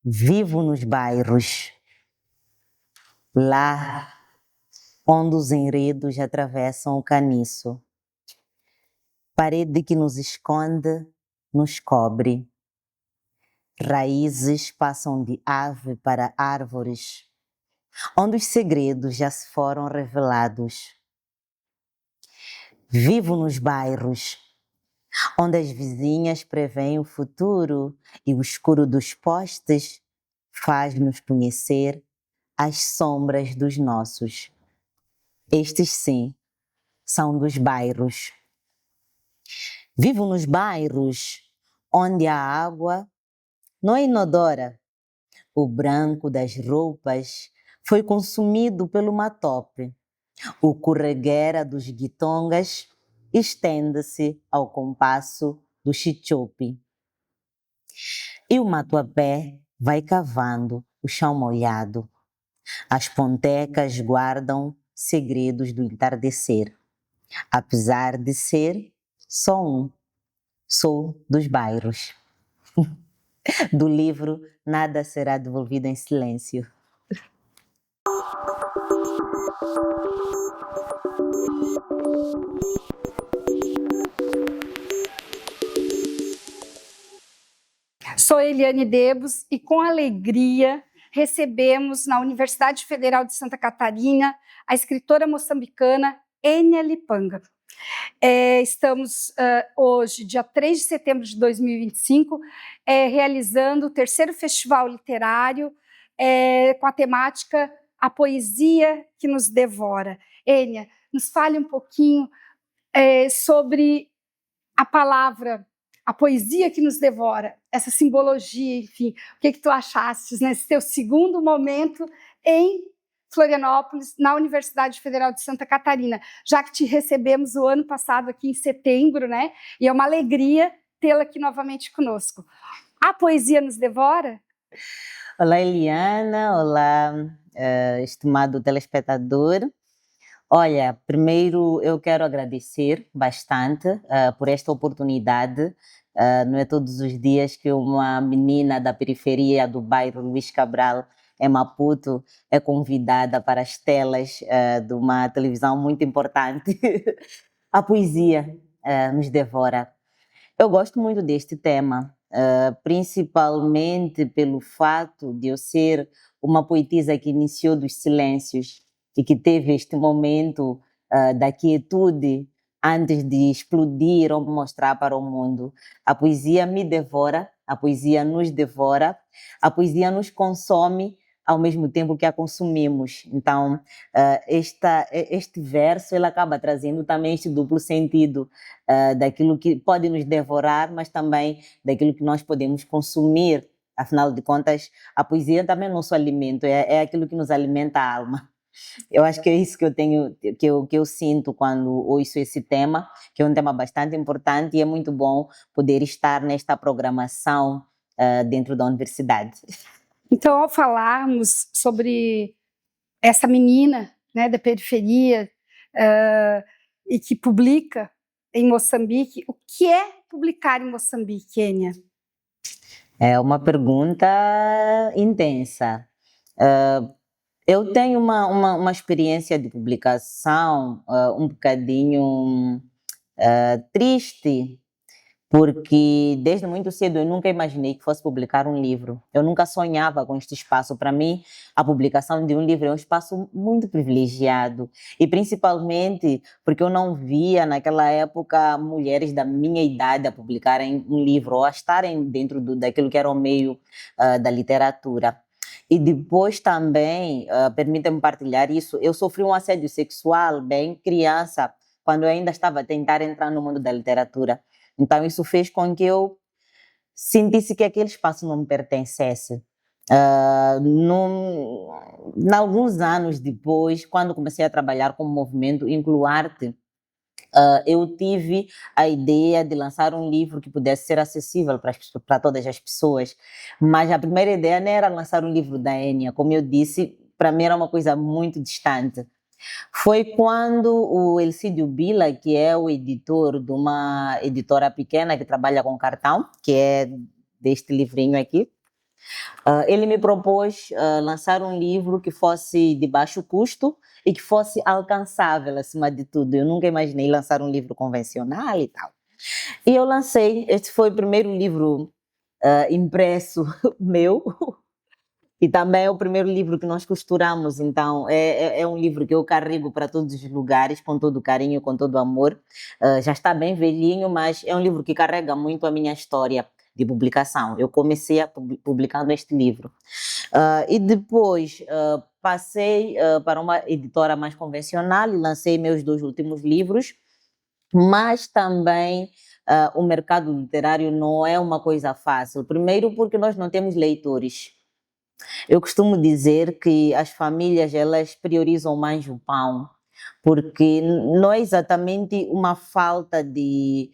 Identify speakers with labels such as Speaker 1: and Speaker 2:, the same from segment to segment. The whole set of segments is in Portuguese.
Speaker 1: Vivo nos bairros, lá onde os enredos atravessam o caniço. Parede que nos esconde, nos cobre. Raízes passam de ave para árvores, onde os segredos já se foram revelados. Vivo nos bairros, onde as vizinhas preveem o futuro e o escuro dos postes faz-nos conhecer as sombras dos nossos. Estes, sim, são dos bairros. Vivo nos bairros onde a água não é inodora. O branco das roupas foi consumido pelo matope. O correguera dos guitongas estende-se ao compasso do xichope. E o matuapé vai cavando o chão molhado. As pontecas guardam segredos do entardecer. Apesar de ser só um, sou dos bairros. Do livro Nada Será Devolvido em Silêncio.
Speaker 2: Sou Eliane Debos e com alegria recebemos na Universidade Federal de Santa Catarina a escritora moçambicana Enia Lipanga. Estamos hoje, dia 3 de setembro de 2025, realizando o terceiro festival literário com a temática A Poesia que nos Devora. Enia, nos fale um pouquinho sobre a palavra, a poesia que nos devora, essa simbologia, enfim, o que tu achaste nesse teu segundo momento em Florianópolis, na Universidade Federal de Santa Catarina, já que te recebemos o ano passado aqui em setembro, né? E é uma alegria tê-la aqui novamente conosco. A poesia nos devora?
Speaker 1: Olá, Eliana, olá, estimado telespectador. Olha, primeiro eu quero agradecer bastante por esta oportunidade. Não é todos os dias que uma menina da periferia do bairro Luís Cabral, em Maputo, é convidada para as telas de uma televisão muito importante. A poesia nos devora. Eu gosto muito deste tema, principalmente pelo fato de eu ser uma poetisa que iniciou dos silêncios e que teve este momento da quietude antes de explodir ou mostrar para o mundo. A poesia me devora, a poesia nos devora, a poesia nos consome ao mesmo tempo que a consumimos. Então, este verso ele acaba trazendo também este duplo sentido daquilo que pode nos devorar, mas também daquilo que nós podemos consumir. Afinal de contas, a poesia também é nosso alimento, é aquilo que nos alimenta a alma. Eu acho que é isso que eu tenho, que eu sinto quando ouço esse tema, que é um tema bastante importante e é muito bom poder estar nesta programação dentro da universidade.
Speaker 2: Então, ao falarmos sobre essa menina, né, da periferia e que publica em Moçambique, o que é publicar em Moçambique, Enia?
Speaker 1: É uma pergunta intensa. Eu tenho uma experiência de publicação um bocadinho triste, porque desde muito cedo eu nunca imaginei que fosse publicar um livro. Eu nunca sonhava com este espaço. Para mim, a publicação de um livro é um espaço muito privilegiado. E principalmente porque eu não via naquela época mulheres da minha idade a publicarem um livro ou a estarem dentro daquilo que era o meio da literatura. E depois também, permitam-me partilhar isso, eu sofri um assédio sexual bem criança, quando eu ainda estava a tentar entrar no mundo da literatura. Então isso fez com que eu sentisse que aquele espaço não me pertencesse. Alguns anos depois, quando comecei a trabalhar com o movimento Incluarte, eu tive a ideia de lançar um livro que pudesse ser acessível para todas as pessoas, mas a primeira ideia não era lançar um livro da Enia, como eu disse, para mim era uma coisa muito distante. Foi quando o Elcídio Bila, que é o editor de uma editora pequena que trabalha com cartão, que é deste livrinho aqui, Ele me propôs lançar um livro que fosse de baixo custo e que fosse alcançável, acima de tudo. Eu nunca imaginei lançar um livro convencional e tal. E eu lancei, este foi o primeiro livro impresso meu, e também é o primeiro livro que nós costuramos, então é um livro que eu carrego para todos os lugares, com todo carinho, com todo amor. Já está bem velhinho, mas é um livro que carrega muito a minha história de publicação. Eu comecei publicando este livro. E depois passei para uma editora mais convencional e lancei meus 2 últimos livros, mas também o mercado literário não é uma coisa fácil. Primeiro porque nós não temos leitores. Eu costumo dizer que as famílias elas priorizam mais o pão, porque não é exatamente uma falta de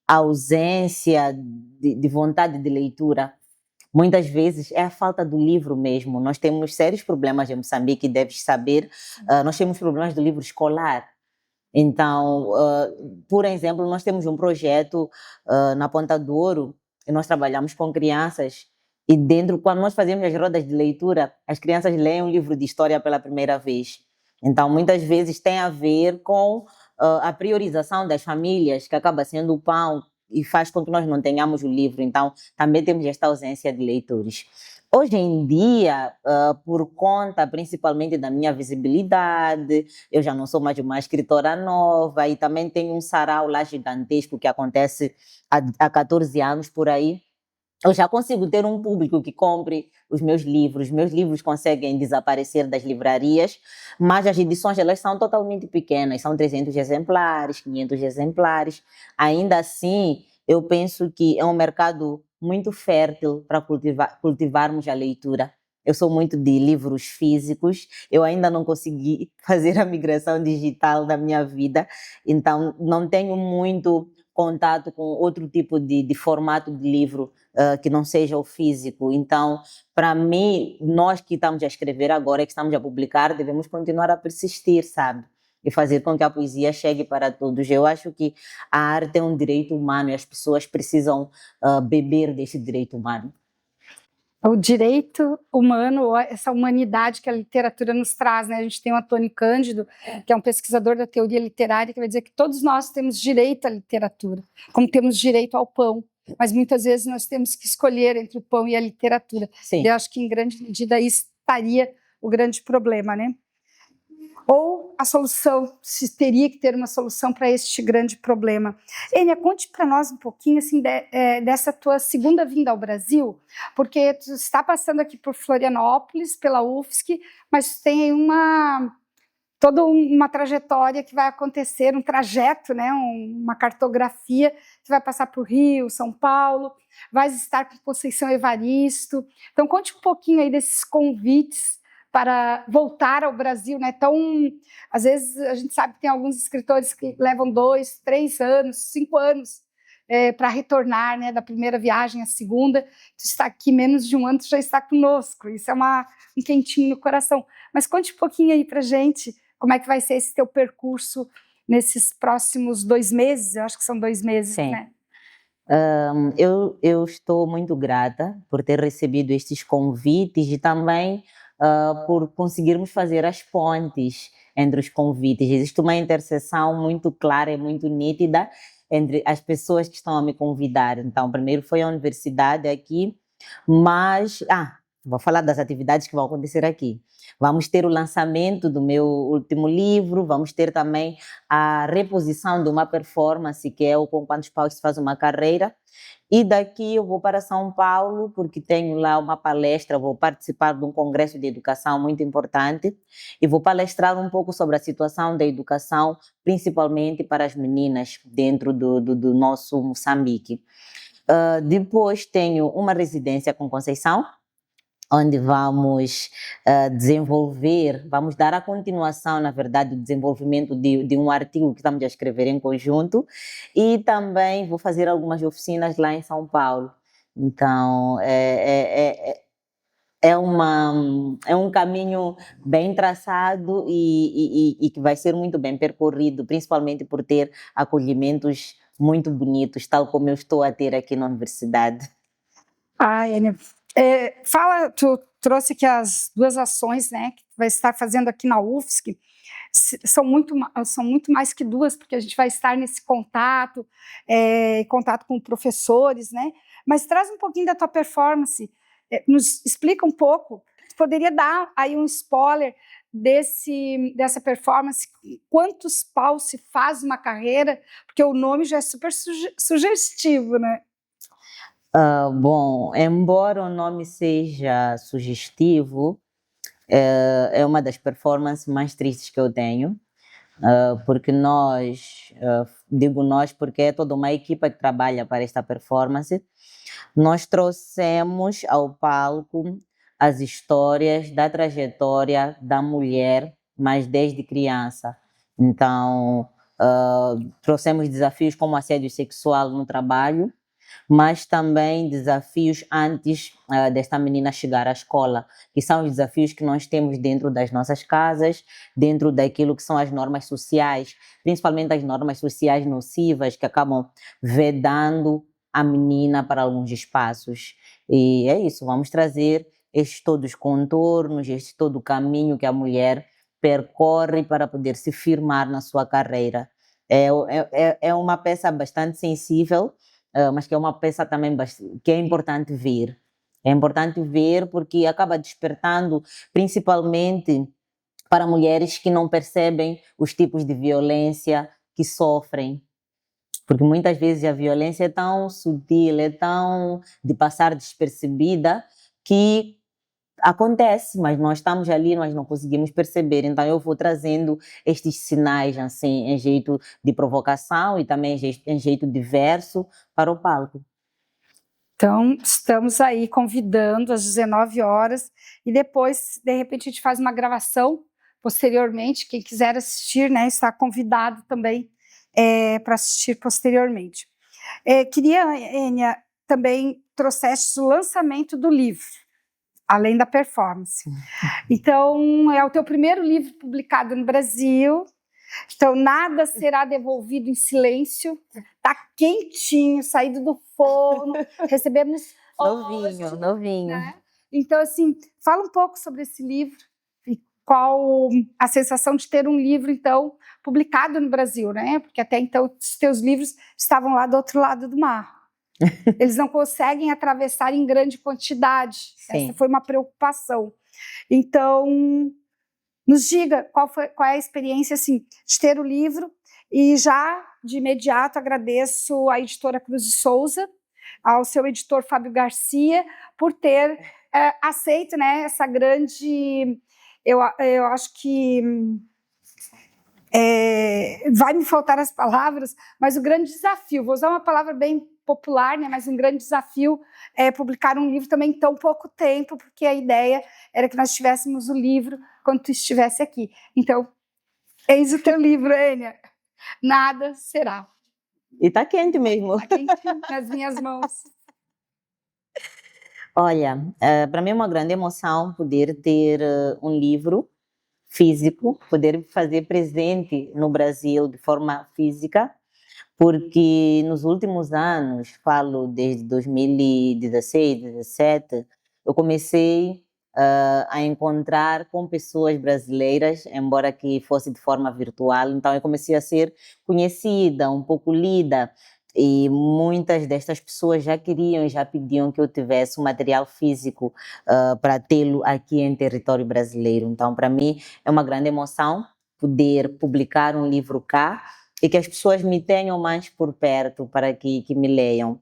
Speaker 1: ausência de vontade de leitura. Muitas vezes é a falta do livro mesmo. Nós temos sérios problemas em Moçambique, deves saber. Nós temos problemas do livro escolar. Então, por exemplo, nós temos um projeto na Ponta do Ouro e nós trabalhamos com crianças e dentro, quando nós fazemos as rodas de leitura, as crianças leem um livro de história pela primeira vez. Então, muitas vezes tem a ver com a priorização das famílias, que acaba sendo o pão e faz com que nós não tenhamos o livro. Então, também temos esta ausência de leitores. Hoje em dia, por conta principalmente da minha visibilidade, eu já não sou mais uma escritora nova e também tenho um sarau lá gigantesco que acontece há 14 anos por aí. Eu já consigo ter um público que compre os meus livros. Meus livros conseguem desaparecer das livrarias, mas as edições elas são totalmente pequenas, são 300 exemplares, 500 exemplares. Ainda assim, eu penso que é um mercado muito fértil para cultivarmos a leitura. Eu sou muito de livros físicos, eu ainda não consegui fazer a migração digital da minha vida, então não tenho muito contato com outro tipo de formato de livro que não seja o físico. Então, para mim, nós que estamos a escrever agora, que estamos a publicar, devemos continuar a persistir, sabe? E fazer com que a poesia chegue para todos. Eu acho que a arte é um direito humano e as pessoas precisam beber desse direito humano.
Speaker 2: O direito humano, essa humanidade que a literatura nos traz, né? A gente tem o Antônio Cândido, que é um pesquisador da teoria literária, que vai dizer que todos nós temos direito à literatura, como temos direito ao pão, mas muitas vezes nós temos que escolher entre o pão e a literatura.
Speaker 1: Sim.
Speaker 2: E eu acho que, em grande medida, aí estaria o grande problema, né? Ou a solução, se teria que ter uma solução para este grande problema. Ênia, conte para nós um pouquinho assim, dessa tua segunda vinda ao Brasil, porque tu está passando aqui por Florianópolis, pela UFSC, mas tem toda uma trajetória que vai acontecer, um trajeto, né, uma cartografia, que vai passar por Rio, São Paulo, vai estar com Conceição Evaristo. Então, conte um pouquinho aí desses convites para voltar ao Brasil, né? Então, às vezes a gente sabe que tem alguns escritores que levam 2, 3 anos, 5 anos para retornar, né? Da primeira viagem à segunda. Tu está aqui menos de um ano, tu já está conosco. Isso é um quentinho no coração. Mas conte um pouquinho aí para gente como é que vai ser esse teu percurso nesses próximos 2 meses. Eu acho que são 2 meses,
Speaker 1: Sim.
Speaker 2: né?
Speaker 1: Eu estou muito grata por ter recebido estes convites e também por conseguirmos fazer as pontes entre os convites. Existe uma interseção muito clara e muito nítida entre as pessoas que estão a me convidar. Então, primeiro foi a universidade aqui, mas vou falar das atividades que vão acontecer aqui. Vamos ter o lançamento do meu último livro, vamos ter também a reposição de uma performance, que é o Com Quantos Paus se Faz Uma Carreira. E daqui eu vou para São Paulo, porque tenho lá uma palestra, vou participar de um congresso de educação muito importante e vou palestrar um pouco sobre a situação da educação, principalmente para as meninas dentro do nosso Moçambique. Depois tenho uma residência com Conceição, onde vamos desenvolver, vamos dar a continuação, na verdade, do desenvolvimento de um artigo que estamos a escrever em conjunto, e também vou fazer algumas oficinas lá em São Paulo. Então, é um caminho bem traçado e que vai ser muito bem percorrido, principalmente por ter acolhimentos muito bonitos, tal como eu estou a ter aqui na universidade.
Speaker 2: Ênia, Tu trouxe aqui as 2 ações, né, que vai estar fazendo aqui na UFSC, são muito mais que 2, porque a gente vai estar nesse contato, contato com professores, né, mas traz um pouquinho da tua performance, nos explica um pouco, tu poderia dar aí um spoiler dessa performance, quantos paus se faz uma carreira, porque o nome já é super sugestivo, né?
Speaker 1: Bom, embora o nome seja sugestivo, é uma das performances mais tristes que eu tenho, porque digo nós porque é toda uma equipa que trabalha para esta performance, nós trouxemos ao palco as histórias da trajetória da mulher, mas desde criança. Então, trouxemos desafios como assédio sexual no trabalho, mas também desafios antes desta menina chegar à escola, que são os desafios que nós temos dentro das nossas casas, dentro daquilo que são as normas sociais, principalmente as normas sociais nocivas que acabam vedando a menina para alguns espaços. E é isso, vamos trazer estes todos os contornos, este todo o caminho que a mulher percorre para poder se firmar na sua carreira. É uma peça bastante sensível, mas que é uma peça também que é importante ver. É importante ver porque acaba despertando, principalmente para mulheres que não percebem os tipos de violência que sofrem. Porque muitas vezes a violência é tão sutil, é tão de passar despercebida, que acontece, mas nós estamos ali, nós não conseguimos perceber. Então eu vou trazendo estes sinais assim, em jeito de provocação e também em jeito diverso para o palco.
Speaker 2: Então, estamos aí convidando às 19 horas e depois, de repente, a gente faz uma gravação posteriormente. Quem quiser assistir, né, está convidado também para assistir posteriormente. Queria, Enia, também trouxeste o lançamento do livro, além da performance. Então, é o teu primeiro livro publicado no Brasil. Então, nada será devolvido em silêncio. Tá quentinho, saído do forno. Recebemos hoje,
Speaker 1: novinho.
Speaker 2: né? Então, assim, fala um pouco sobre esse livro e qual a sensação de ter um livro, então, publicado no Brasil, né? Porque até então os teus livros estavam lá do outro lado do mar. Eles não conseguem atravessar em grande quantidade.
Speaker 1: Sim.
Speaker 2: Essa foi uma preocupação. Então, nos diga qual é a experiência assim, de ter o livro, e já de imediato agradeço à editora Cruz de Souza, ao seu editor Fábio Garcia, por ter aceito, né, essa grande, eu acho que vai me faltar as palavras, mas o grande desafio, vou usar uma palavra bem popular, né, mas um grande desafio é publicar um livro também em tão pouco tempo, porque a ideia era que nós tivéssemos o livro quando tu estivesse aqui. Então, eis o teu livro, Enia. Nada será.
Speaker 1: E está quente mesmo.
Speaker 2: Está quente nas minhas mãos.
Speaker 1: Olha, para mim é uma grande emoção poder ter um livro físico, poder fazer presente no Brasil de forma física, porque nos últimos anos, falo desde 2016, 2017, eu comecei a encontrar com pessoas brasileiras, embora que fosse de forma virtual, então eu comecei a ser conhecida, um pouco lida, e muitas destas pessoas já queriam, já pediam que eu tivesse um material físico para tê-lo aqui em território brasileiro. Então, para mim, é uma grande emoção poder publicar um livro cá e que as pessoas me tenham mais por perto para que me leiam.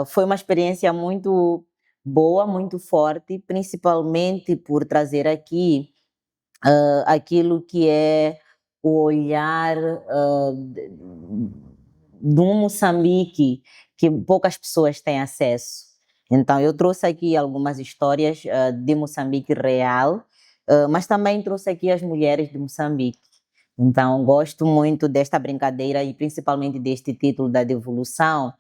Speaker 1: Foi uma experiência muito boa, muito forte, principalmente por trazer aqui aquilo que é o olhar de um Moçambique que poucas pessoas têm acesso. Então, eu trouxe aqui algumas histórias de Moçambique real, mas também trouxe aqui as mulheres de Moçambique. Então, gosto muito desta brincadeira e principalmente deste título da devolução,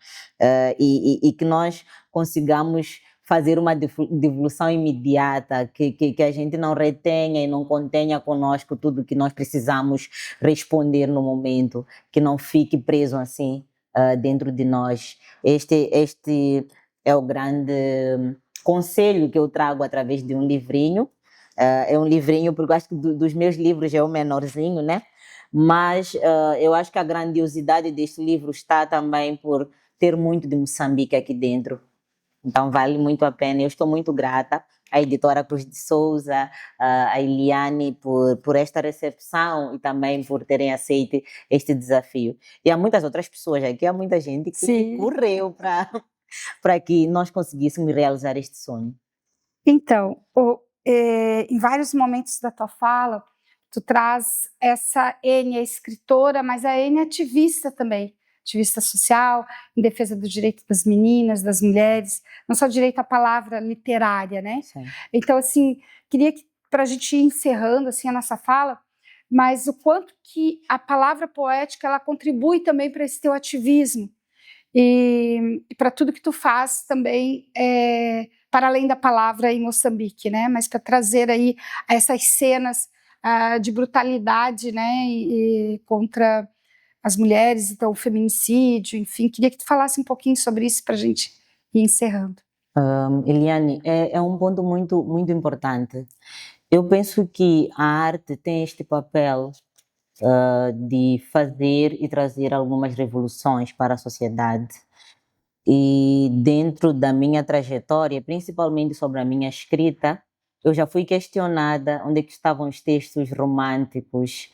Speaker 1: e que nós consigamos fazer uma devolução imediata, que a gente não retenha e não contenha conosco tudo que nós precisamos responder no momento, que não fique preso assim dentro de nós. Este é o grande conselho que eu trago através de um livrinho. É um livrinho, porque eu acho que dos meus livros é o menorzinho, né? Mas eu acho que a grandiosidade deste livro está também por ter muito de Moçambique aqui dentro. Então vale muito a pena. Eu estou muito grata à editora Cruz de Souza, à Eliane por esta recepção e também por terem aceito este desafio. E há muitas outras pessoas aqui, há muita gente que
Speaker 2: Sim.
Speaker 1: correu para que nós conseguíssemos realizar este sonho.
Speaker 2: Então, em vários momentos da tua fala, tu traz essa Enia escritora, mas a Enia ativista também, ativista social, em defesa do direito das meninas, das mulheres, não só direito à palavra literária, né?
Speaker 1: Sim.
Speaker 2: Então, assim, queria que, para a gente ir encerrando assim, a nossa fala, mas o quanto que a palavra poética ela contribui também para esse teu ativismo e para tudo que tu faz também, para além da palavra em Moçambique, né? Mas para trazer aí essas cenas de brutalidade, né? E contra as mulheres, então o feminicídio, enfim, queria que tu falasse um pouquinho sobre isso para a gente ir encerrando.
Speaker 1: Eliane, é um ponto muito, muito importante. Eu penso que a arte tem este papel de fazer e trazer algumas revoluções para a sociedade. E dentro da minha trajetória, principalmente sobre a minha escrita, eu já fui questionada onde é que estavam os textos românticos,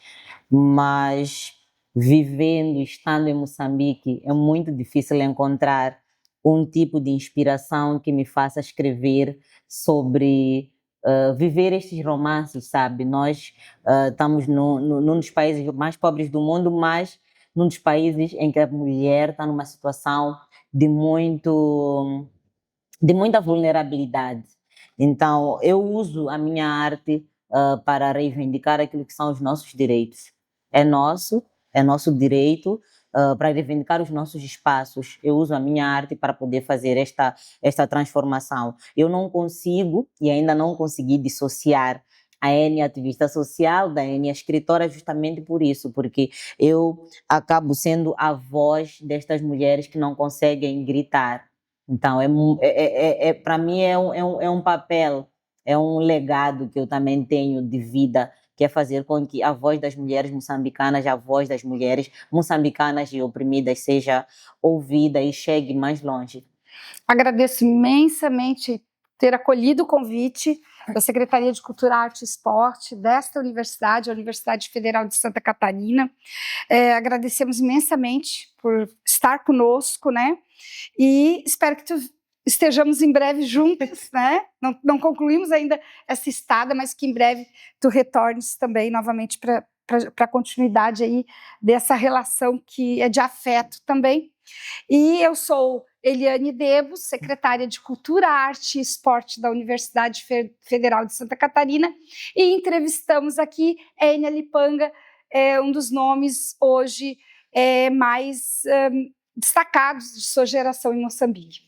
Speaker 1: mas vivendo, estando em Moçambique, é muito difícil encontrar um tipo de inspiração que me faça escrever sobre viver estes romances, sabe? Nós estamos num dos países mais pobres do mundo, mas num dos países em que a mulher está numa situação de muita vulnerabilidade. Então, eu uso a minha arte para reivindicar aquilo que são os nossos direitos. É nosso direito para reivindicar os nossos espaços. Eu uso a minha arte para poder fazer esta transformação. Eu não consigo, e ainda não consegui dissociar a Enia ativista social da Enia escritora justamente por isso, porque eu acabo sendo a voz destas mulheres que não conseguem gritar. Então, para mim é um papel, é um legado que eu também tenho de vida, que é fazer com que a voz das mulheres moçambicanas, a voz das mulheres moçambicanas e oprimidas seja ouvida e chegue mais longe.
Speaker 2: Agradeço imensamente ter acolhido o convite da Secretaria de Cultura, Arte e Esporte desta universidade, a Universidade Federal de Santa Catarina. Agradecemos imensamente por estar conosco, né? E espero que tu estejamos em breve juntos, né? Não concluímos ainda essa estada, mas que em breve tu retornes também novamente para a continuidade aí dessa relação que é de afeto também. E eu sou Eliane Debos, secretária de Cultura, Arte e Esporte da Universidade Federal de Santa Catarina, e entrevistamos aqui Enia Lipanga, um dos nomes hoje mais destacados de sua geração em Moçambique.